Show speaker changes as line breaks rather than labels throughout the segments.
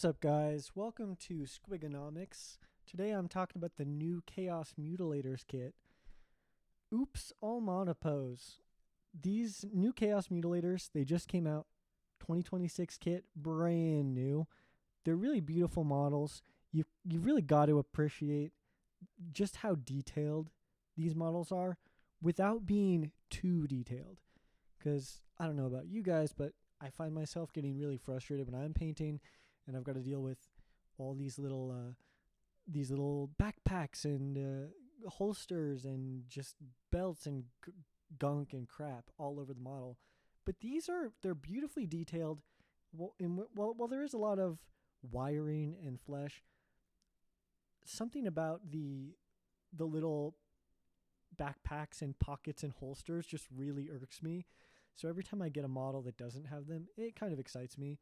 What's up, guys? Welcome to Squigonomics. Today I'm talking about the new Chaos Mutilators kit. Oops, all Monopose. These new Chaos Mutilators, they just came out. 2026 kit, brand new. They're really beautiful models. You really got to appreciate just how detailed these models are without being too detailed. Because I don't know about you guys, but I find myself getting really frustrated when I'm painting and I've got to deal with all these little backpacks and holsters and just belts and gunk and crap all over the model. But they're beautifully detailed. While there is a lot of wiring and flesh, something about the little backpacks and pockets and holsters just really irks me. So every time I get a model that doesn't have them, it kind of excites me.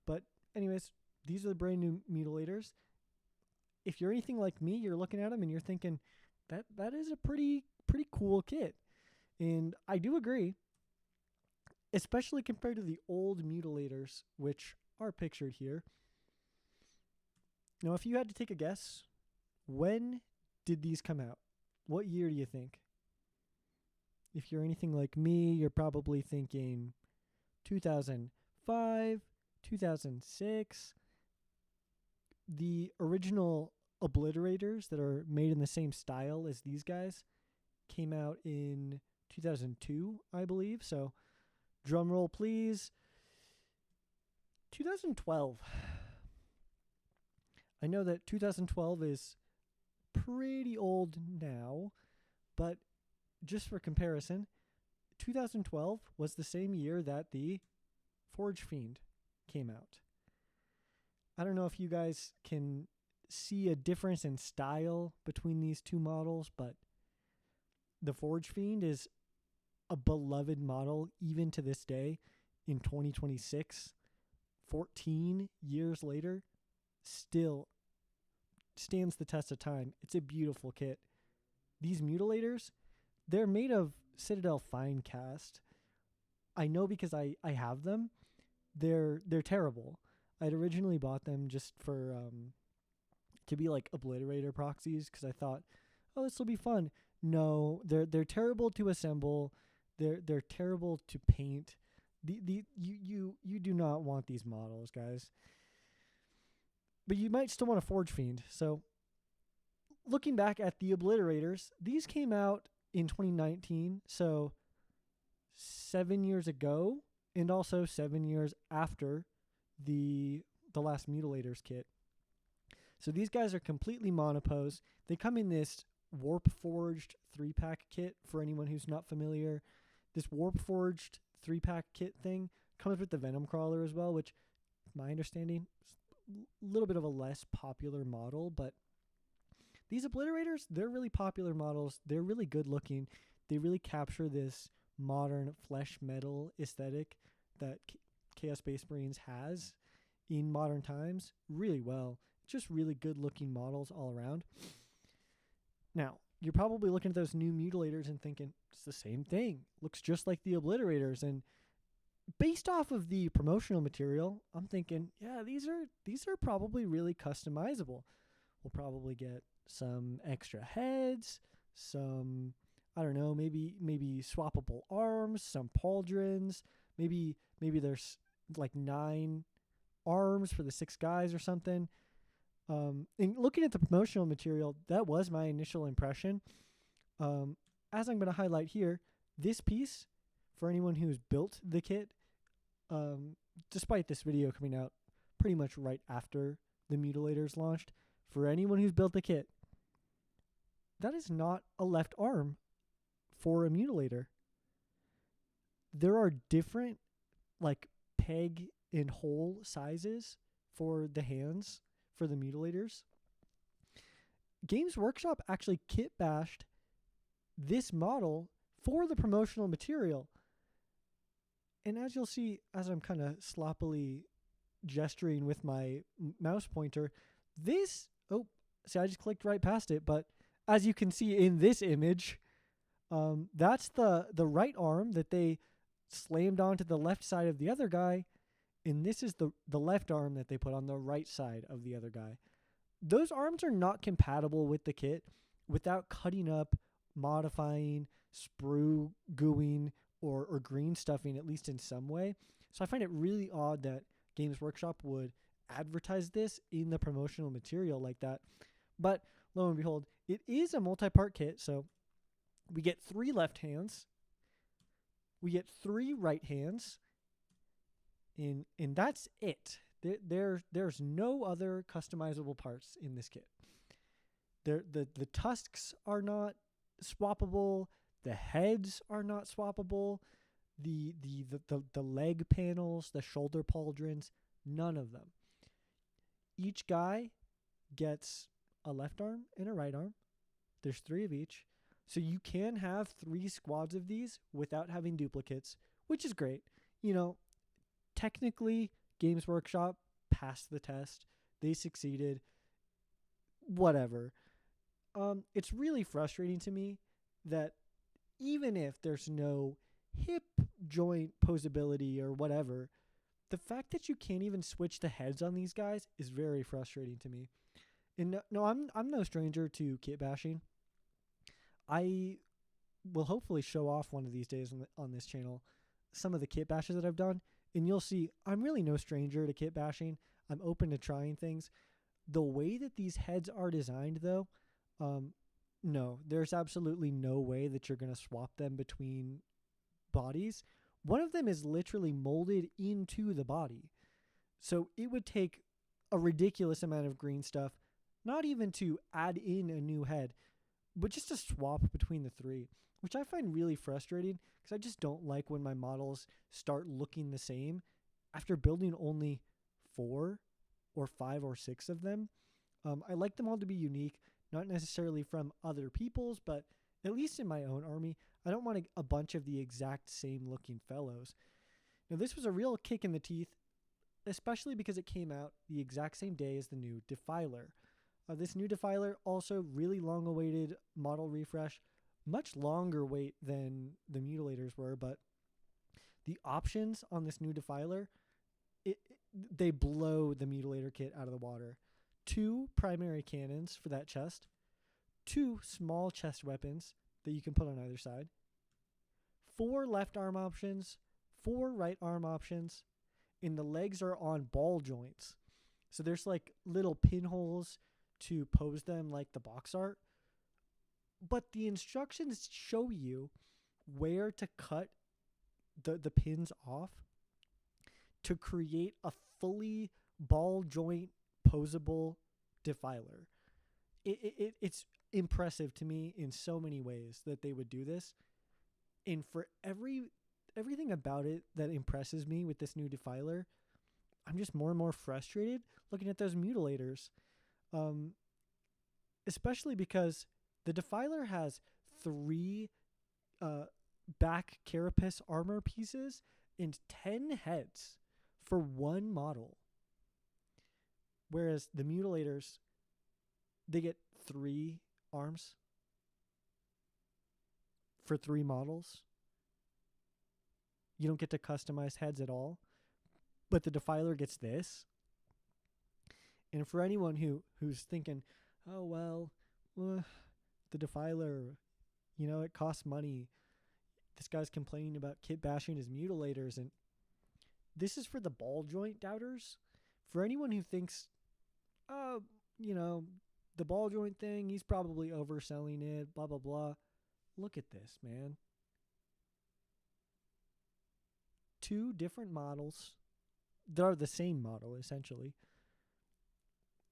But anyways, these are the brand new Mutilators. If you're anything like me, you're looking at them and you're thinking that is a pretty cool kit. And I do agree, especially compared to the old Mutilators, which are pictured here. Now, if you had to take a guess, when did these come out? What year do you think? If you're anything like me, you're probably thinking 2005, 2006. The original Obliterators that are made in the same style as these guys came out in 2002, I believe. So, drum roll, please. 2012. I know that 2012 is pretty old now, but just for comparison, 2012 was the same year that the Forge Fiend came out. I don't know if you guys can see a difference in style between these two models, but the Forge Fiend is a beloved model even to this day in 2026. 14 years later, still stands the test of time. It's a beautiful kit. These Mutilators, they're made of Citadel fine cast. I know because I have them. They're terrible. I'd originally bought them just for to be like Obliterator proxies because I thought, oh, this will be fun. No, they're terrible to assemble. They're terrible to paint. You do not want these models, guys. But you might still want a Forge Fiend. So looking back at the Obliterators, these came out in 2019, so 7 years ago, and also 7 years after the last Mutilators kit. So these guys are completely monopose. They come in this warp forged 3-pack kit for anyone who's not familiar. This warp forged 3-pack kit thing comes with the Venom Crawler as well, which my understanding is a little bit of a less popular model, but these Obliterators, they're really popular models. They're really good looking. They really capture this modern flesh metal aesthetic that Chaos Space Marines has in modern times really well. Just really good looking models all around. Now, you're probably looking at those new Mutilators and thinking, it's the same thing. Looks just like the Obliterators. And based off of the promotional material, I'm thinking, yeah, these are probably really customizable. We'll probably get some extra heads, some, I don't know, maybe swappable arms, some pauldrons, maybe there's like 9 arms for the 6 guys or something. And looking at the promotional material, that was my initial impression. As I'm going to highlight here, this piece, for anyone who's built the kit, despite this video coming out pretty much right after the Mutilators launched, for anyone who's built the kit, that is not a left arm for a Mutilator. There are different like peg and hole sizes for the hands for the Mutilators. Games Workshop actually kit bashed this model for the promotional material. And as you'll see, as I'm kind of sloppily gesturing with my mouse pointer, this, I just clicked right past it, but as you can see in this image, that's the right arm that they slammed onto the left side of the other guy, and this is the left arm that they put on the right side of the other guy. Those arms are not compatible with the kit without cutting up, modifying, sprue gooing, or green stuffing, at least in some way. So I find it really odd that Games Workshop would advertise this in the promotional material like that. But lo and behold, it is a multi-part kit, so we get 3 left hands, we get 3 right hands, and that's it. There's no other customizable parts in this kit. The tusks are not swappable. The heads are not swappable. The leg panels, the shoulder pauldrons, none of them. Each guy gets a left arm and a right arm. There's 3 of each. So you can have 3 squads of these without having duplicates, which is great. Technically, Games Workshop passed the test. They succeeded. Whatever. It's really frustrating to me that even if there's no hip joint posability or whatever, the fact that you can't even switch the heads on these guys is very frustrating to me. And no, I'm no stranger to kit bashing. I will hopefully show off one of these days on this channel some of the kit bashes that I've done, and you'll see I'm really no stranger to kit bashing. I'm open to trying things. The way that these heads are designed, though, no, there's absolutely no way that you're going to swap them between bodies. One of them is literally molded into the body. So it would take a ridiculous amount of green stuff, not even to add in a new head, but just to swap between the 3, which I find really frustrating because I just don't like when my models start looking the same after building only 4 or 5 or 6 of them. I like them all to be unique, not necessarily from other people's, but at least in my own army, I don't want a bunch of the exact same looking fellows. Now, this was a real kick in the teeth, especially because it came out the exact same day as the new Defiler. This new Defiler, also really long-awaited model refresh, much longer wait than the Mutilators were, but the options on this new Defiler, they blow the Mutilator kit out of the water. 2 primary cannons for that chest, 2 small chest weapons that you can put on either side, 4 left arm options, 4 right arm options, and the legs are on ball joints. So there's like little pinholes to pose them like the box art. But the instructions show you where to cut the pins off to create a fully ball joint posable Defiler. It's impressive to me in so many ways that they would do this. And for everything about it that impresses me with this new Defiler, I'm just more and more frustrated looking at those Mutilators. Especially because the Defiler has 3 back carapace armor pieces and 10 heads for 1 model. Whereas the Mutilators, they get 3 arms for 3 models. You don't get to customize heads at all. But the Defiler gets this. And for anyone who's thinking, oh, well, the Defiler, it costs money. This guy's complaining about kit bashing his Mutilators. And this is for the ball joint doubters. For anyone who thinks, oh, the ball joint thing, he's probably overselling it, blah, blah, blah. Look at this, man. 2 different models. They're the same model, essentially.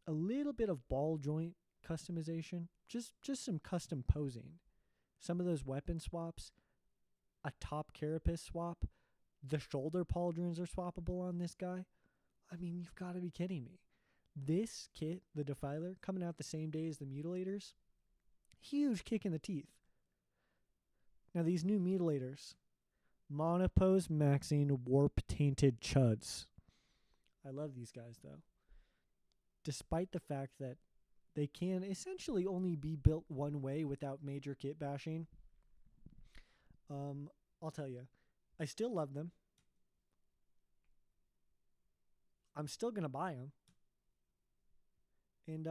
A little bit of ball joint customization. Just some custom posing. Some of those weapon swaps. A top carapace swap. The shoulder pauldrons are swappable on this guy. I mean, you've got to be kidding me. This kit, the Defiler, coming out the same day as the Mutilators, huge kick in the teeth. Now, these new Mutilators, Monopose Maxing Warp Tainted Chuds. I love these guys, though. Despite the fact that they can essentially only be built one way without major kit bashing, I'll tell you, I still love them. I'm still gonna buy them. And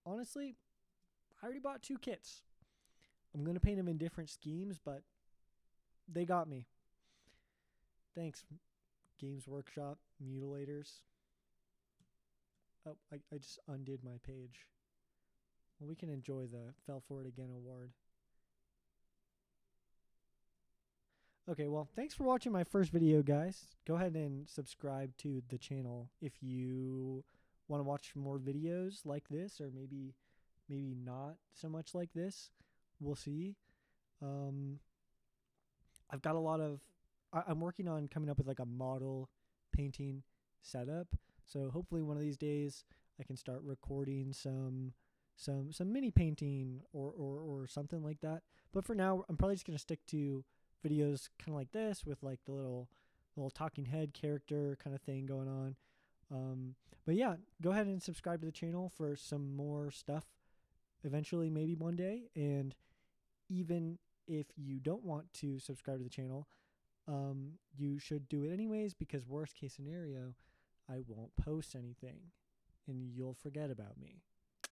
honestly, I already bought 2 kits. I'm gonna paint them in different schemes, but they got me. Thanks, Games Workshop, Mutilators. Oh, I just undid my page. Well, we can enjoy the Fell For It Again award. Okay, well, thanks for watching my first video, guys. Go ahead and subscribe to the channel if you want to watch more videos like this, or maybe not so much like this. We'll see. I've got a lot of I'm working on coming up with like a model painting setup. So hopefully one of these days I can start recording some mini painting or something like that. But for now, I'm probably just gonna stick to videos kind of like this with like the little talking head character kind of thing going on. But yeah, go ahead and subscribe to the channel for some more stuff eventually, maybe one day. And even if you don't want to subscribe to the channel, you should do it anyways, because worst case scenario, I won't post anything and you'll forget about me.